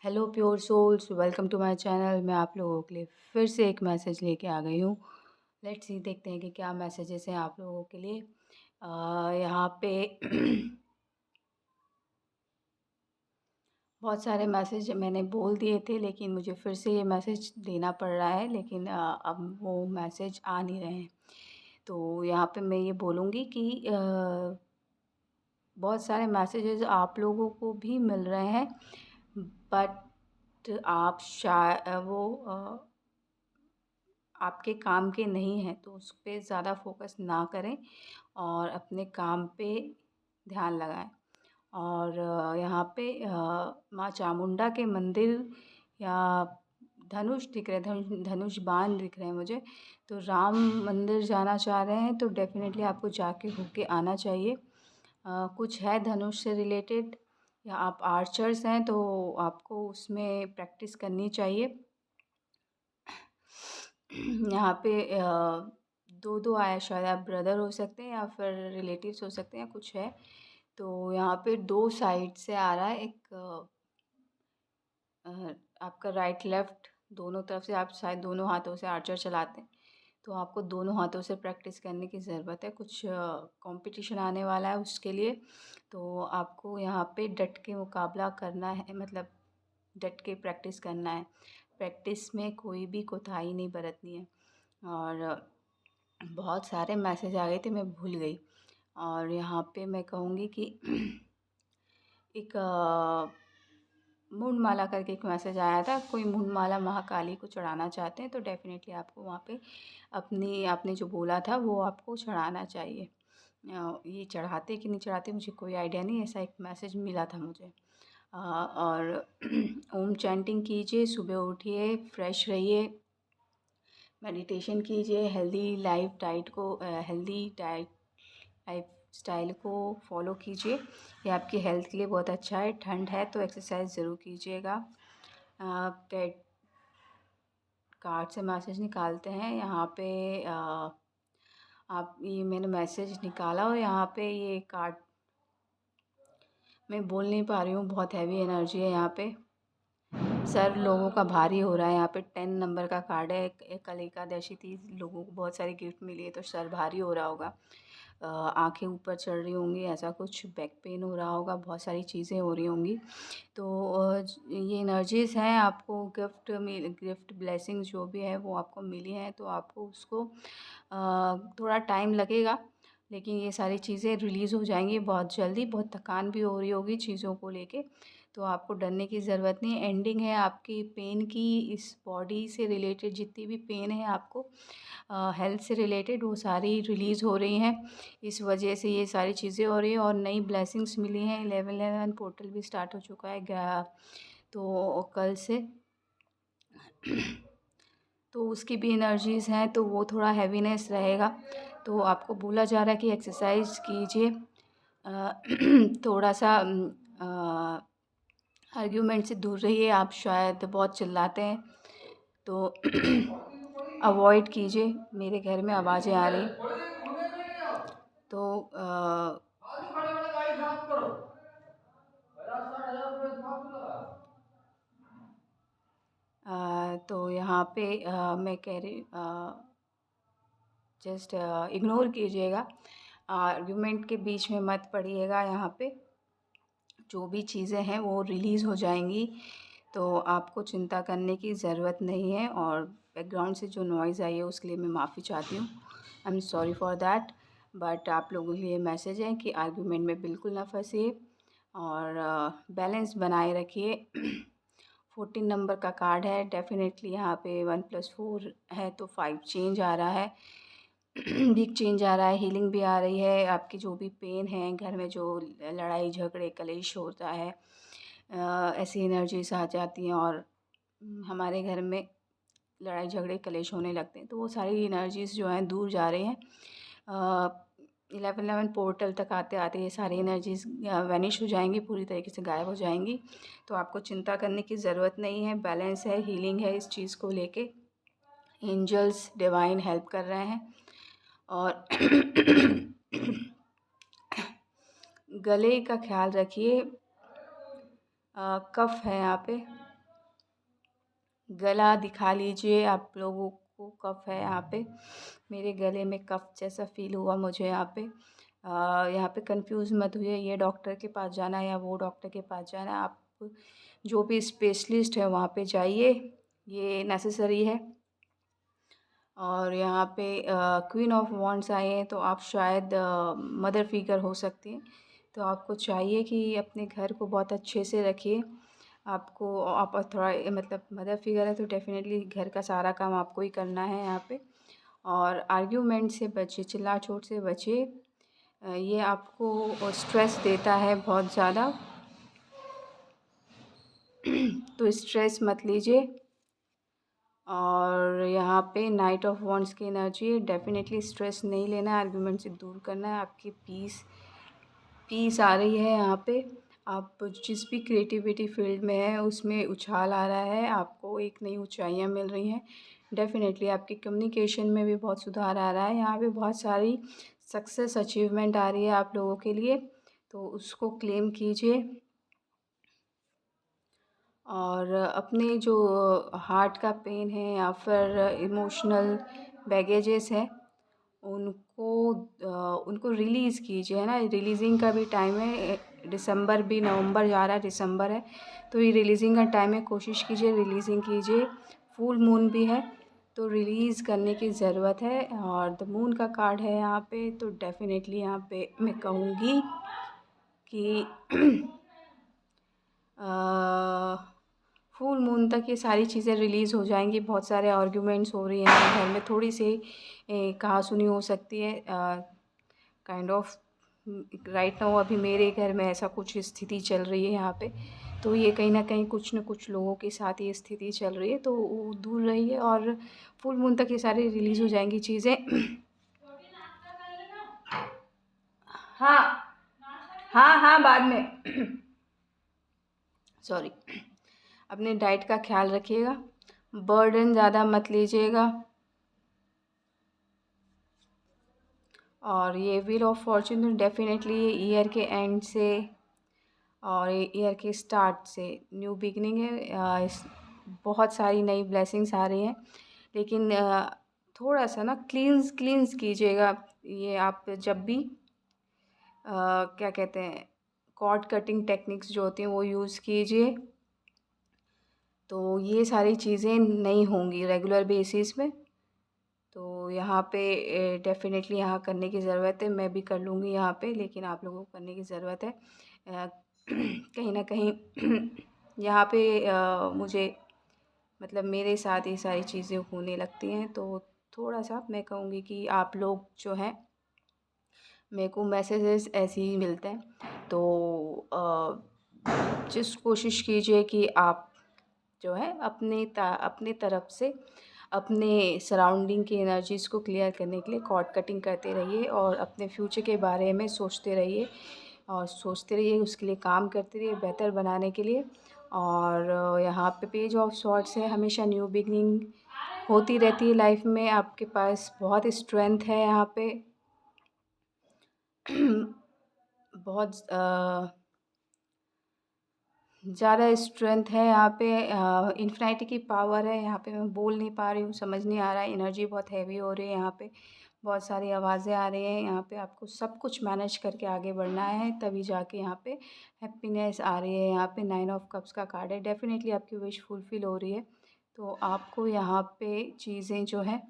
Hello pure souls, welcome to my channel. मैं आप लोगों के लिए फिर से एक मैसेज लेके आ गई हूँ। लेट्स सी, देखते हैं कि क्या मैसेजेस हैं आप लोगों के लिए। यहाँ पे बहुत सारे मैसेज मैंने बोल दिए थे, लेकिन मुझे फिर से ये मैसेज देना पड़ रहा है। लेकिन अब वो मैसेज आ नहीं रहे हैं। तो यहाँ पे मैं ये बोलूँगी कि बहुत सारे मैसेजेस आप लोगों को भी मिल रहे हैं, बट आप आपके काम के नहीं हैं, तो उस पे ज़्यादा फोकस ना करें और अपने काम पे ध्यान लगाएं। और यहाँ पे माँ चामुंडा के मंदिर या धनुष दिख रहे, धनुष बाण दिख रहे हैं मुझे। तो राम मंदिर जाना चाह रहे हैं तो डेफिनेटली आपको जाके होके आना चाहिए। कुछ है धनुष से रिलेटेड, या आप आर्चर्स हैं तो आपको उसमें प्रैक्टिस करनी चाहिए। यहाँ पे दो दो आया, शायद आप ब्रदर हो सकते हैं या फिर रिलेटिव्स हो सकते हैं, कुछ है। तो यहाँ पे दो साइड से आ रहा है, एक आपका राइट लेफ्ट दोनों तरफ से, आप शायद दोनों हाथों से आर्चर चलाते हैं। तो आपको दोनों हाथों से प्रैक्टिस करने की ज़रूरत है। कुछ कंपटीशन आने वाला है उसके लिए, तो आपको यहाँ पे डट के मुकाबला करना है, मतलब डट के प्रैक्टिस करना है। प्रैक्टिस में कोई भी कोताही नहीं बरतनी है। और बहुत सारे मैसेज आ गए थे, मैं भूल गई। और यहाँ पे मैं कहूँगी कि एक मुंडमाला करके एक मैसेज आया था। कोई मुंडमाला महाकाली को चढ़ाना चाहते हैं तो डेफ़िनेटली आपको वहाँ पे अपनी आपने जो बोला था वो आपको चढ़ाना चाहिए। ये चढ़ाते कि नहीं चढ़ाते मुझे कोई आइडिया नहीं, ऐसा एक मैसेज मिला था मुझे। और ओम चैंटिंग कीजिए, सुबह उठिए, फ्रेश रहिए, मेडिटेशन कीजिए, हेल्दी डाइट लाइफ स्टाइल को फॉलो कीजिए। ये आपकी हेल्थ के लिए बहुत अच्छा है। ठंड है तो एक्सरसाइज ज़रूर कीजिएगा। टेट कार्ड से मैसेज निकालते हैं। यहाँ पे आप ये मैंने मैसेज निकाला और यहाँ पे ये कार्ड मैं बोल नहीं पा रही हूँ, बहुत हैवी एनर्जी है यहाँ पे। सर लोगों का भारी हो रहा है। यहाँ पे 10 नंबर का कार्ड है। कल एकादशी थी, लोगों को बहुत सारी गिफ्ट मिली है तो सर भारी हो रहा होगा, आंखें ऊपर चढ़ रही होंगी, ऐसा कुछ, बैक पेन हो रहा होगा, बहुत सारी चीज़ें हो रही होंगी। तो ये एनर्जीज़ हैं, आपको गिफ्ट ब्लेसिंग जो भी है वो आपको मिली हैं, तो आपको उसको थोड़ा टाइम लगेगा, लेकिन ये सारी चीज़ें रिलीज़ हो जाएंगी बहुत जल्दी। बहुत थकान भी हो रही होगी चीज़ों को लेके, तो आपको डरने की ज़रूरत नहीं है। एंडिंग है आपकी पेन की, इस बॉडी से रिलेटेड जितनी भी पेन है आपको हेल्थ से रिलेटेड, वो सारी रिलीज़ हो रही हैं। इस वजह से ये सारी चीज़ें हो रही हैं और नई ब्लेसिंग्स मिली हैं। 11/11 पोर्टल भी स्टार्ट हो चुका है तो कल से तो उसकी भी एनर्जीज़ हैं, तो वो थोड़ा हैवीनेस रहेगा। तो आपको बोला जा रहा है कि एक्सरसाइज कीजिए। थोड़ा सा आर्ग्यूमेंट से दूर रहिए। आप शायद बहुत चिल्लाते हैं तो अवॉइड कीजिए। मेरे घर में आवाज़ें आ रही तो तो यहाँ पे मैं कह रही, जस्ट इग्नोर कीजिएगा, आर्ग्यूमेंट के बीच में मत पड़िएगा। यहाँ पे जो भी चीज़ें हैं वो रिलीज़ हो जाएंगी, तो आपको चिंता करने की ज़रूरत नहीं है। और बैकग्राउंड से जो नॉइज़ आई है उसके लिए मैं माफ़ी चाहती हूँ, I am sorry for that. But आप लोगों के लिए मैसेज है कि आर्ग्यूमेंट में बिल्कुल ना फंसिए और बैलेंस बनाए रखिए। 14 नंबर का कार्ड है, डेफिनेटली यहाँ पे 1+4 है तो 5 चेंज आ रहा है। बिग चेंज आ रहा है, हीलिंग भी आ रही है। आपकी जो भी पेन है, घर में जो लड़ाई झगड़े कलेश होता है, ऐसी एनर्जीज आ जाती हैं और हमारे घर में लड़ाई झगड़े कलेश होने लगते हैं, तो वो सारी एनर्जीज़ जो हैं दूर जा रही हैं। 11/11 पोर्टल तक आते आते ये सारी एनर्जीज़ वैनिश हो जाएंगी, पूरी तरीके से गायब हो जाएंगी। तो आपको चिंता करने की ज़रूरत नहीं है। बैलेंस है, हीलिंग है, इस चीज़ को लेके एंजल्स डिवाइन हेल्प कर रहे हैं। और गले का ख्याल रखिए, कफ है यहाँ पे, गला दिखा लीजिए। आप लोगों को कफ़ है यहाँ पे, मेरे गले में कफ़ जैसा फ़ील हुआ मुझे यहाँ पे। यहाँ पे कंफ्यूज मत होइए, ये डॉक्टर के पास जाना है या वो डॉक्टर के पास जाना है। आप जो भी स्पेशलिस्ट है वहाँ पे जाइए, ये नेसेसरी है। और यहाँ पे क्वीन ऑफ वांड्स आए हैं, तो आप शायद मदर फिगर हो सकती हैं। तो आपको चाहिए कि अपने घर को बहुत अच्छे से रखिए। आपको आप थोड़ा मतलब मदर फिगर है तो डेफ़िनेटली घर का सारा काम आपको ही करना है यहाँ पे। और आर्ग्यूमेंट से बचिए, चिल्ला-चोट से बचिए। ये आपको स्ट्रेस देता है बहुत ज़्यादा। तो स्ट्रेस मत लीजिए। और यहाँ पे नाइट ऑफ वांड्स की एनर्जी है। डेफ़िनेटली स्ट्रेस नहीं लेना है, आर्ग्यूमेंट से दूर करना है। आपकी पीस आ रही है यहाँ पे। आप जिस भी क्रिएटिविटी फील्ड में हैं उसमें उछाल आ रहा है, आपको एक नई ऊंचाइयाँ मिल रही हैं। डेफ़िनेटली आपकी कम्युनिकेशन में भी बहुत सुधार आ रहा है। यहाँ पे बहुत सारी सक्सेस अचीवमेंट आ रही है आप लोगों के लिए, तो उसको क्लेम कीजिए। और अपने जो हार्ट का पेन है या फिर इमोशनल बैगेजेस हैं, उनको रिलीज़ कीजिए, है ना। रिलीज़िंग का भी टाइम है, दिसंबर भी, नवंबर जा रहा है, दिसंबर है, तो ये रिलीज़िंग का टाइम है। कोशिश कीजिए रिलीज़िंग कीजिए। फुल मून भी है, तो रिलीज़ करने की ज़रूरत है। और द मून का कार्ड है यहाँ पे, तो डेफ़िनेटली यहाँ पे मैं कहूँगी कि फुल मून तक ये सारी चीज़ें रिलीज़ हो जाएंगी। बहुत सारे आर्ग्यूमेंट्स हो रही हैं घर में, थोड़ी सी कहा-सुनी हो सकती है काइंड ऑफ। राइट नाउ अभी मेरे घर में ऐसा कुछ स्थिति चल रही है यहाँ पे, तो ये कहीं न कहीं कुछ न कुछ लोगों के साथ ये स्थिति चल रही है, तो वो दूर रहिए। और फुल मून तक ये सारी रिलीज़ हो जाएंगी चीज़ें। हाँ, हाँ, हाँ, बाद में। सॉरी। अपने डाइट का ख्याल रखिएगा, बर्डन ज़्यादा मत लीजिएगा। और ये व्हील ऑफ फॉर्च्यून तो डेफ़िनेटली ये ईयर के एंड से और ये ईयर के स्टार्ट से न्यू बिगिनिंग है। बहुत सारी नई ब्लेसिंग्स आ रही हैं, लेकिन थोड़ा सा ना क्लींस कीजिएगा। ये आप जब भी क्या कहते हैं, कॉर्ड कटिंग टेक्निक्स जो होती हैं वो यूज़ कीजिए, तो ये सारी चीज़ें नहीं होंगी रेगुलर बेसिस में। तो यहाँ पे डेफ़िनेटली यहाँ करने की ज़रूरत है। मैं भी कर लूँगी यहाँ पे, लेकिन आप लोगों को करने की ज़रूरत है। कहीं न कहीं यहाँ पे मुझे मतलब मेरे साथ ये सारी चीज़ें होने लगती हैं, तो थोड़ा-सा मैं कहूँगी कि आप लोग जो हैं, मेरे को मैसेजेस ऐसे ही मिलते हैं, तो जस्ट कोशिश कीजिए कि आप जो है अपने तरफ से अपने सराउंडिंग की एनर्जीज़ को क्लियर करने के लिए कॉर्ड कटिंग करते रहिए। और अपने फ्यूचर के बारे में सोचते रहिए, और सोचते रहिए, उसके लिए काम करते रहिए बेहतर बनाने के लिए। और यहाँ पे पेज ऑफ सॉर्ड्स है, हमेशा न्यू बिगनिंग होती रहती है लाइफ में। आपके पास बहुत स्ट्रेंथ है यहाँ पे। बहुत ज़्यादा स्ट्रेंथ है यहाँ पे। इन्फिनिटी की पावर है यहाँ पे। मैं बोल नहीं पा रही हूँ, समझ नहीं आ रहा है, एनर्जी बहुत हैवी हो रही है यहाँ पे। बहुत सारी आवाज़ें आ रही हैं यहाँ पे। आपको सब कुछ मैनेज करके आगे बढ़ना है, तभी जाके यहाँ पे हैप्पीनेस आ रही है। यहाँ पे 9 ऑफ कप्स का कार्ड है। डेफ़िनेटली आपकी विश फुलफ़िल हो रही है, तो आपको यहाँ पे चीज़ें जो हैं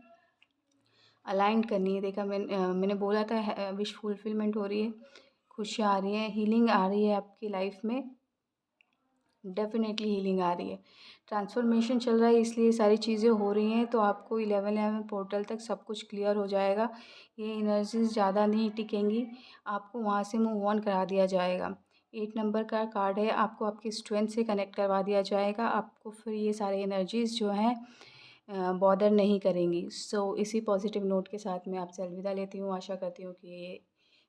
अलाइन करनी है। देखा मैंने बोला था विश फुलफ़िलमेंट हो रही है, खुशियाँ आ रही हैं, हीलिंग आ रही है आपकी लाइफ में। डेफ़िनेटली हीलिंग आ रही है, ट्रांसफ़ॉर्मेशन चल रहा है, इसलिए ये सारी चीज़ें हो रही हैं। तो आपको 11 पोर्टल तक सब कुछ क्लियर हो जाएगा। ये एनर्जीज़ ज़्यादा नहीं टिकेंगी, आपको वहाँ से मूव ऑन करा दिया जाएगा। 8 नंबर का कार्ड है, आपको आपकी स्ट्रेंथ से कनेक्ट करवा दिया जाएगा। आपको फिर ये सारे एनर्जीज़ जो हैं बॉदर नहीं करेंगी। सो इसी पॉज़िटिव नोट के साथ मैं आपसे अलविदा लेती हूँ। आशा करती हूँ कि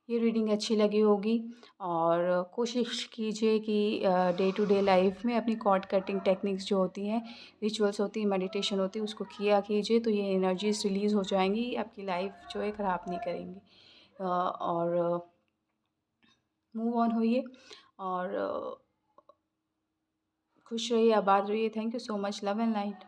ये रीडिंग अच्छी लगी होगी। और कोशिश कीजिए कि डे टू डे लाइफ में अपनी कॉर्ड कटिंग टेक्निक्स जो होती हैं, रिचुअल्स होती हैं, मेडिटेशन होती है, उसको किया कीजिए, तो ये एनर्जीज़ रिलीज़ हो जाएंगी, आपकी लाइफ जो है ख़राब नहीं करेंगी। और मूव ऑन होइए, और खुश रहिए, आबाद रहिए। Thank you so much. Love and light.